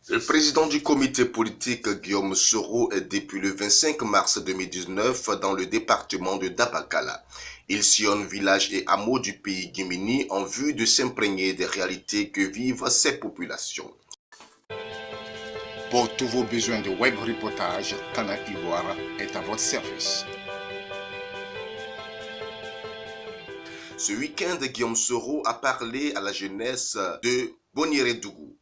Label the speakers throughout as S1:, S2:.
S1: Le président du comité politique, Guillaume Soro, est depuis le 25 mars 2019 dans le département de Dabakala. Il sillonne villages et hameaux du pays guinéen en vue de s'imprégner des réalités que vivent ces populations.
S2: Pour tous vos besoins de web reportage, Canal Ivoire est à votre service.
S1: Ce week-end, Guillaume Soro a parlé à la jeunesse de Bonirédougou.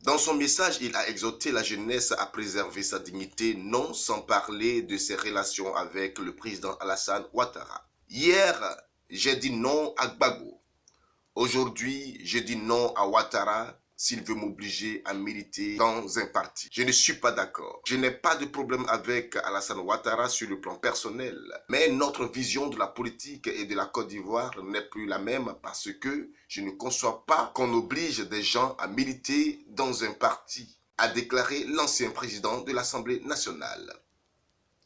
S1: Dans son message, il a exhorté la jeunesse à préserver sa dignité, non sans parler de ses relations avec le président Alassane Ouattara. Hier, j'ai dit non à Gbagbo. Aujourd'hui, je dis non à Ouattara s'il veut m'obliger à militer dans un parti. Je ne suis pas d'accord. Je n'ai pas de problème avec Alassane Ouattara sur le plan personnel. Mais notre vision de la politique et de la Côte d'Ivoire n'est plus la même parce que je ne conçois pas qu'on oblige des gens à militer dans un parti, a déclaré l'ancien président de l'Assemblée nationale.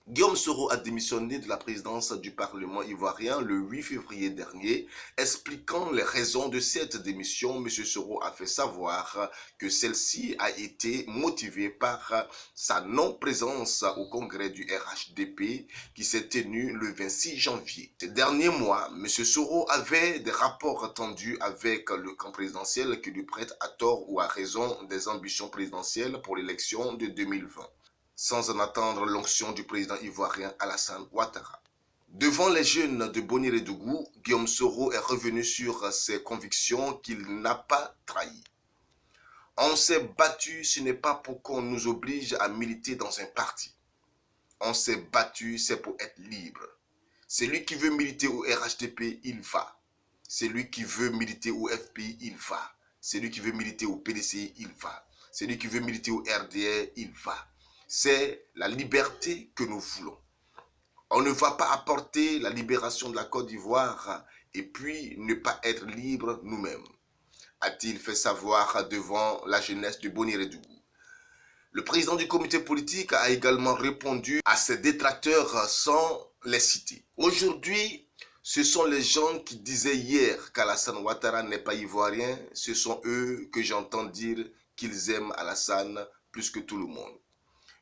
S1: Guillaume Soro a démissionné de la présidence du Parlement ivoirien le 8 février dernier. Expliquant les raisons de cette démission, M. Soro a fait savoir que celle-ci a été motivée par sa non-présence au congrès du RHDP qui s'est tenu le 26 janvier. Ces derniers mois, M. Soro avait des rapports tendus avec le camp présidentiel qui lui prête à tort ou à raison des ambitions présidentielles pour l'élection de 2020. Sans en attendre l'onction du président ivoirien Alassane Ouattara. Devant les jeunes de Bonirédougou, Guillaume Soro est revenu sur ses convictions qu'il n'a pas trahies. On s'est battu, ce n'est pas pour qu'on nous oblige à militer dans un parti. On s'est battu, c'est pour être libre. Celui qui veut militer au RHDP, il va. Celui qui veut militer au FPI, il va. Celui qui veut militer au PDC, il va. Celui qui veut militer au RDR, il va. C'est la liberté que nous voulons. On ne va pas apporter la libération de la Côte d'Ivoire et puis ne pas être libre nous-mêmes, a-t-il fait savoir devant la jeunesse de Bonirédougou. Le président du comité politique a également répondu à ses détracteurs sans les citer. Aujourd'hui, ce sont les gens qui disaient hier qu'Alassane Ouattara n'est pas ivoirien, ce sont eux que j'entends dire qu'ils aiment Alassane plus que tout le monde.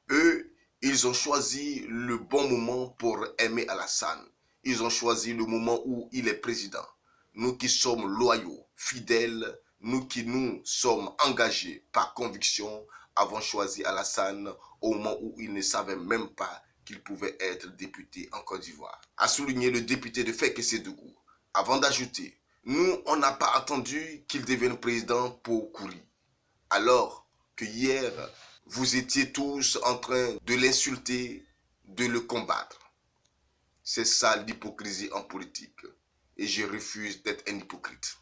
S1: Eux, ils ont choisi le bon moment pour aimer Alassane. Ils ont choisi le moment où il est président. Nous qui sommes loyaux, fidèles, nous qui nous sommes engagés par conviction, avons choisi Alassane au moment où il ne savait même pas qu'il pouvait être député en Côte d'Ivoire. A souligné le député de Féké-Sédougou, avant d'ajouter, nous, on n'a pas attendu qu'il devienne président pour courir. Alors que hier, vous étiez tous en train de l'insulter, de le combattre. C'est ça l'hypocrisie en politique. Et je refuse d'être un hypocrite.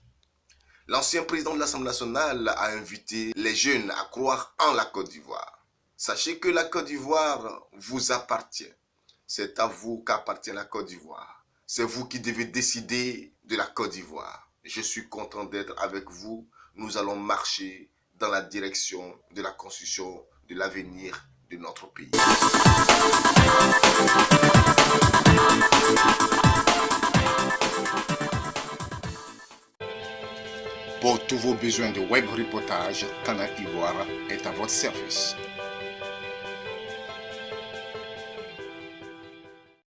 S1: L'ancien président de l'Assemblée nationale a invité les jeunes à croire en la Côte d'Ivoire. Sachez que la Côte d'Ivoire vous appartient. C'est à vous qu'appartient la Côte d'Ivoire. C'est vous qui devez décider de la Côte d'Ivoire. Je suis content d'être avec vous. Nous allons marcher dans la direction de la construction de l'avenir de notre pays.
S2: Pour tous vos besoins de web reportage, Canal Ivoire est à votre service.